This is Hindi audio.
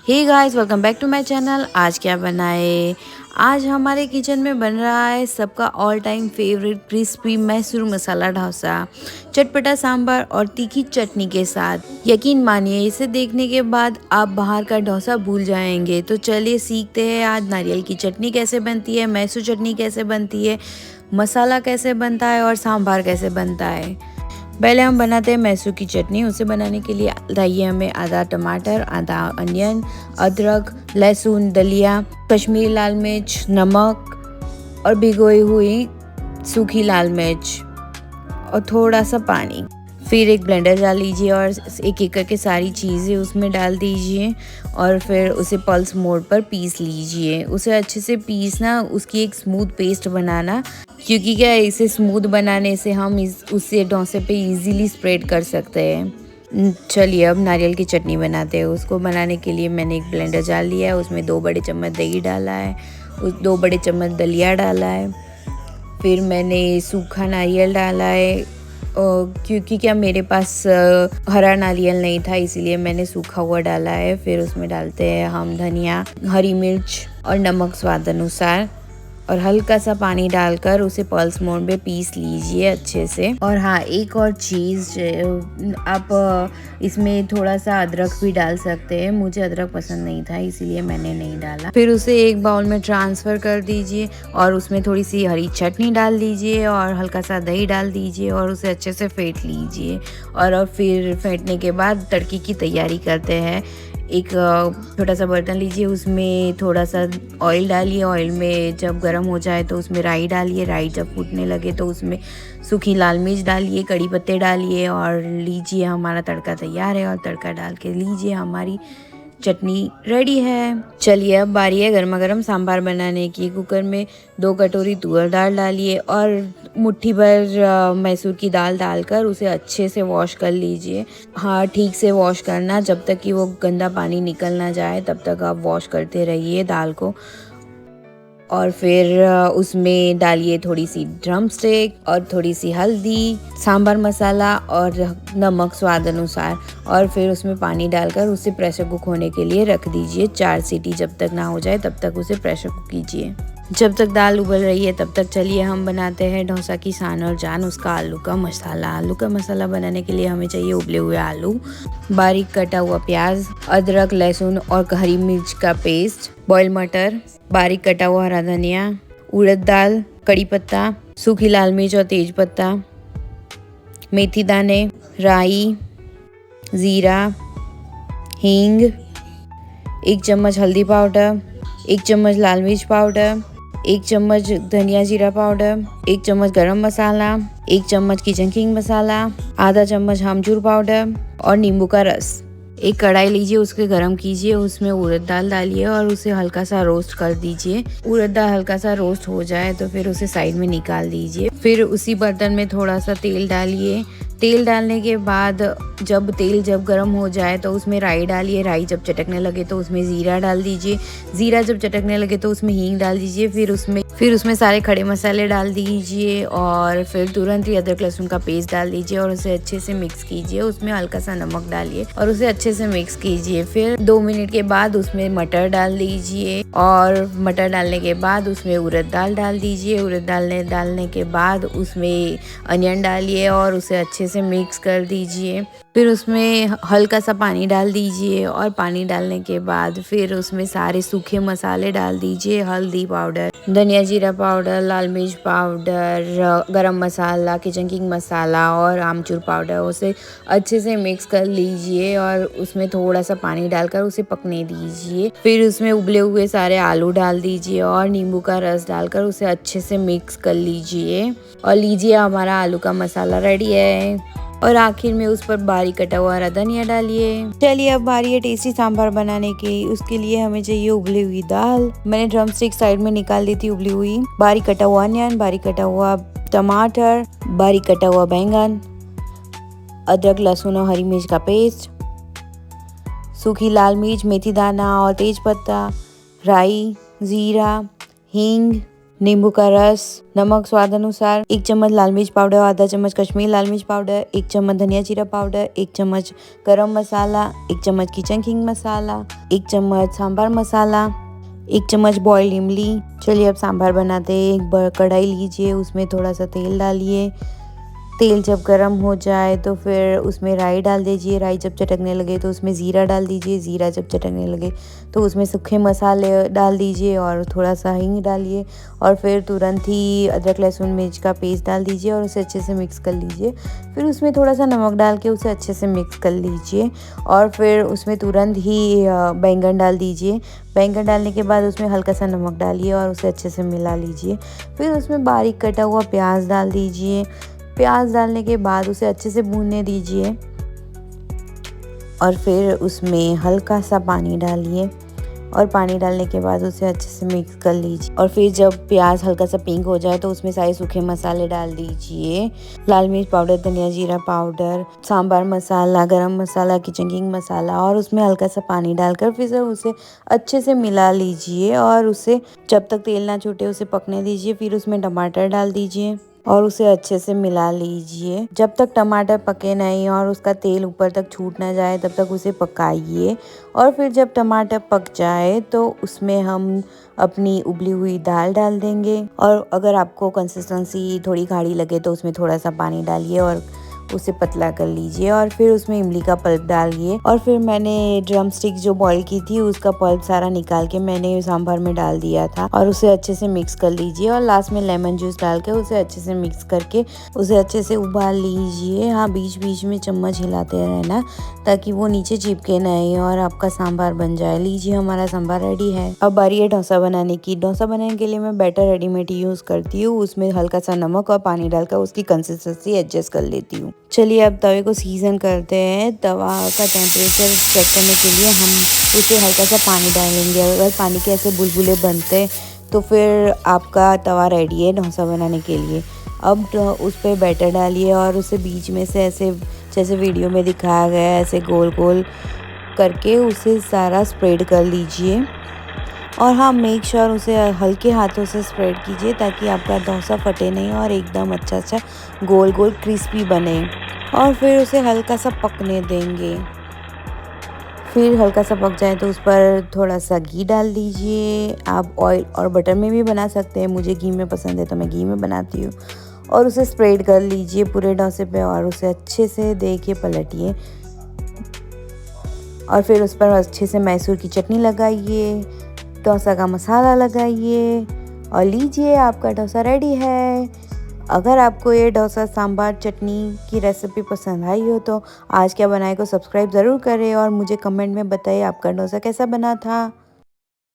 Hey guys, welcome back to my channel. आज क्या बनाए? आज हमारे किचन में बन रहा है सबका all time favourite crispy Mysore masala dosa, चटपटा सांभर और तीखी चटनी के साथ। यकीन मानिए, इसे देखने के बाद आप बाहर का डोसा भूल जाएंगे। तो चलिए सीखते हैं आज नारियल की चटनी कैसे बनती है, मैसूर चटनी कैसे बनती है, मसाला कैसे बनता है और सांभर कैसे बनता है। पहले हम बनाते हैं मैसूर की चटनी। उसे बनाने के लिए चाहिए हमें आधा टमाटर, आधा अनियन, अदरक, लहसुन, दलिया, कश्मीरी लाल मिर्च, नमक और भिगोई हुई सूखी लाल मिर्च और थोड़ा सा पानी। फिर एक ब्लेंडर डाल लीजिए और एक एक करके सारी चीज़ें उसमें डाल दीजिए और फिर उसे पल्स मोड पर पीस लीजिए। उसे अच्छे से पीसना, उसकी एक स्मूथ पेस्ट बनाना, क्योंकि क्या है, इसे स्मूथ बनाने से हम उससे डोसे पे इजीली स्प्रेड कर सकते हैं। चलिए अब नारियल की चटनी बनाते हैं। उसको बनाने के लिए मैंने एक ब्लेंडर डाल लिया है, उसमें 2 बड़े चम्मच दही डाला है, उस 2 बड़े चम्मच दलिया डाला है। फिर मैंने सूखा नारियल डाला है, क्योंकि क्या मेरे पास हरा नारियल नहीं था, इसीलिए मैंने सूखा हुआ डाला है। फिर उसमें डालते हैं हम धनिया, हरी मिर्च और नमक स्वाद अनुसार और हल्का सा पानी डालकर उसे पल्स मोड में पीस लीजिए अच्छे से। और हाँ, एक और चीज़, आप इसमें थोड़ा सा अदरक भी डाल सकते हैं। मुझे अदरक पसंद नहीं था, इसीलिए मैंने नहीं डाला। फिर उसे एक बाउल में ट्रांसफ़र कर दीजिए और उसमें थोड़ी सी हरी चटनी डाल दीजिए और हल्का सा दही डाल दीजिए और उसे अच्छे से फेंट लीजिए। और फिर फेंटने के बाद तड़की की तैयारी करते हैं। एक छोटा सा बर्तन लीजिए, उसमें थोड़ा सा ऑयल डालिए। ऑयल में जब गर्म हो जाए तो उसमें राई डालिए। राई जब फूटने लगे तो उसमें सूखी लाल मिर्च डालिए, कड़ी पत्ते डालिए और लीजिए, हमारा तड़का तैयार है। और तड़का डाल के लीजिए, हमारी चटनी रेडी है। चलिए अब बारी है गर्मा गर्म सांभर बनाने की। कुकर में 2 कटोरी तुअर दाल डालिए और मुट्ठी भर मैसूर की दाल डालकर उसे अच्छे से वॉश कर लीजिए। हाँ, ठीक से वॉश करना, जब तक कि वो गंदा पानी निकल ना जाए तब तक आप वॉश करते रहिए दाल को। और फिर उसमें डालिए थोड़ी सी ड्रम स्टिक और थोड़ी सी हल्दी, सांभर मसाला और नमक स्वाद अनुसार। और फिर उसमें पानी डालकर उसे प्रेशर कुक होने के लिए रख दीजिए। 4 सीटी जब तक ना हो जाए तब तक उसे प्रेशर कुक कीजिए। जब तक दाल उबल रही है तब तक चलिए हम बनाते हैं डोसा की शान और जान, उसका आलू का मसाला। आलू का मसाला बनाने के लिए हमें चाहिए उबले हुए आलू, बारीक कटा हुआ प्याज, अदरक, लहसुन और हरी मिर्च का पेस्ट, बॉयल मटर, बारीक कटा हुआ हरा धनिया, उड़द दाल, कड़ी पत्ता, सूखी लाल मिर्च और तेज पत्ता, मेथी दाने, राई, ज़ीरा, हींग, 1 चम्मच हल्दी पाउडर, 1 चम्मच लाल मिर्च पाउडर, 1 चम्मच धनिया जीरा पाउडर, 1 चम्मच गरम मसाला, 1 चम्मच किचन किंग मसाला, आधा चम्मच आमचूर पाउडर और नींबू का रस। एक कढ़ाई लीजिए, उसके गरम कीजिए, उसमें उड़द दाल डालिए और उसे हल्का सा रोस्ट कर दीजिए। उड़द दाल हल्का सा रोस्ट हो जाए तो फिर उसे साइड में निकाल दीजिए। फिर उसी बर्तन में थोड़ा सा तेल डालिए। तेल डालने के बाद जब गर्म हो जाए तो उसमें राई डालिए। राई जब चटकने लगे तो उसमें ज़ीरा डाल दीजिए। ज़ीरा जब चटकने लगे तो उसमें हींग डाल दीजिए। फिर उसमें सारे खड़े मसाले डाल दीजिए और फिर तुरंत ही अदरक लहसुन का पेस्ट डाल दीजिए और उसे अच्छे से मिक्स कीजिए। उसमें हल्का सा नमक डालिए और उसे अच्छे से मिक्स कीजिए। फिर 2 मिनट के बाद उसमें मटर डाल दीजिए और मटर डालने के बाद उसमें उड़द दाल डाल दीजिए। उड़द डालने के बाद उसमें अनियन डालिए और उसे अच्छे से मिक्स कर दीजिए। फिर उसमें हल्का सा पानी डाल दीजिए और पानी डालने के बाद फिर उसमें सारे सूखे मसाले डाल दीजिए। हल्दी पाउडर, धनिया जीरा पाउडर, लाल मिर्च पाउडर, गरम मसाला, किचन किंग मसाला और आमचूर पाउडर। उसे अच्छे से मिक्स कर लीजिए और उसमें थोड़ा सा पानी डालकर उसे पकने दीजिए। फिर उसमें उबले हुए सारे आलू डाल दीजिए और नींबू का रस डालकर उसे अच्छे से मिक्स कर लीजिए। और लीजिए, हमारा आलू का मसाला रेडी है। और आखिर में उस पर बारीक कटा हुआ हरा धनिया डालिए। चलिए अब बारी है टेस्टी सांभर बनाने की। उसके लिए हमें चाहिए उबली हुई दाल। मैंने ड्रम स्टिक साइड में निकाल दी थी उबली हुई। बारीक कटा हुआ अनियन, बारीक कटा हुआ टमाटर, बारीक कटा हुआ बैंगन, अदरक लहसुन और हरी मिर्च का पेस्ट, सूखी लाल मिर्च, मेथी दाना और तेज पत्ता, राई, जीरा, हींग, नींबू का रस, नमक स्वाद अनुसार, 1 चम्मच लाल मिर्च पाउडर, आधा चम्मच कश्मीरी लाल मिर्च पाउडर, 1 चम्मच धनिया जीरा पाउडर, 1 चम्मच गरम मसाला, 1 चम्मच किचन किंग मसाला, 1 चम्मच सांभर मसाला, 1 चम्मच बॉइल्ड इमली। चलिए अब सांभर बनाते हैं। एक कढ़ाई लीजिए, उसमें थोड़ा सा तेल डालिए। तेल जब गर्म हो जाए तो फिर उसमें राई डाल दीजिए। राई जब चटकने लगे तो उसमें ज़ीरा डाल दीजिए। ज़ीरा जब चटकने लगे तो उसमें सूखे मसाले डाल दीजिए और थोड़ा सा हींग डालिए और फिर तुरंत ही अदरक लहसुन मिर्च का पेस्ट डाल दीजिए और उसे अच्छे से मिक्स कर लीजिए। फिर उसमें थोड़ा सा नमक डाल के उसे अच्छे से मिक्स कर लीजिए और फिर उसमें तुरंत ही बैंगन डाल दीजिए। बैंगन डालने के बाद उसमें हल्का सा नमक डालिए और उसे अच्छे से मिला लीजिए। फिर उसमें बारीक कटा हुआ प्याज डाल दीजिए। प्याज डालने के बाद उसे अच्छे से भूनने दीजिए और फिर उसमें हल्का सा पानी डालिए और पानी डालने के बाद उसे अच्छे से मिक्स कर लीजिए और फिर जब प्याज हल्का सा पिंक हो जाए तो उसमें सारे सूखे मसाले डाल दीजिए। लाल मिर्च पाउडर, धनिया जीरा पाउडर, सांभर मसाला, गरम मसाला, किचन किंग मसाला और उसमें हल्का सा पानी डालकर फिर से उसे अच्छे से मिला लीजिए और उसे जब तक तेल ना छूटे उसे पकने दीजिए। फिर उसमें टमाटर डाल दीजिए और उसे अच्छे से मिला लीजिए। जब तक टमाटर पके नहीं और उसका तेल ऊपर तक छूट ना जाए तब तक उसे पकाइए और फिर जब टमाटर पक जाए तो उसमें हम अपनी उबली हुई दाल डाल देंगे और अगर आपको कंसिस्टेंसी थोड़ी गाढ़ी लगे तो उसमें थोड़ा सा पानी डालिए और उसे पतला कर लीजिए और फिर उसमें इमली का पल्प डालिए और फिर मैंने ड्रम स्टिक जो बॉईल की थी उसका पल्प सारा निकाल के मैंने सांभर में डाल दिया था और उसे अच्छे से मिक्स कर लीजिए और लास्ट में लेमन जूस डाल के उसे अच्छे से मिक्स करके उसे अच्छे से उबाल लीजिए। हाँ, बीच बीच में चम्मच हिलाते रहना ताकि वो नीचे चिपके नहीं और आपका सांभर बन जाए। लीजिए, हमारा सांभर रेडी है। अब बारी है डोसा बनाने की। डोसा बनाने के लिए मैं बैटर रेडीमेड यूज़ करती हूँ। उसमें हल्का सा नमक और पानी डालकर उसकी कंसिस्टेंसी एडजस्ट कर लेती हूँ। चलिए अब तवे को सीजन करते हैं। तवा का टेम्परेचर चेक करने के लिए हम उसे हल्का सा पानी डालेंगे। अगर पानी के ऐसे बुलबुले बनते तो फिर आपका तवा रेडी है डोसा बनाने के लिए। अब उस पर बैटर डालिए और उसे बीच में से ऐसे जैसे वीडियो में दिखाया गया है ऐसे गोल गोल करके उसे सारा स्प्रेड कर लीजिए और हाँ, मेक श्योर उसे हल्के हाथों से स्प्रेड कीजिए ताकि आपका डोसा फटे नहीं और एकदम अच्छा गोल गोल क्रिस्पी बने और फिर उसे हल्का सा पकने देंगे। फिर हल्का सा पक जाए तो उस पर थोड़ा सा घी डाल दीजिए। आप ऑयल और बटर में भी बना सकते हैं। मुझे घी में पसंद है तो मैं घी में बनाती हूँ और उसे स्प्रेड कर लीजिए पूरे डोसे पे और उसे अच्छे से देखिए पलटिए और फिर उस पर अच्छे से मैसूर की चटनी लगाइए, डोसा का मसाला लगाइए और लीजिए, आपका डोसा रेडी है। अगर आपको ये डोसा सांभर चटनी की रेसिपी पसंद आई हो तो आज क्या बनाए को सब्सक्राइब ज़रूर करें और मुझे कमेंट में बताइए आपका डोसा कैसा बना था।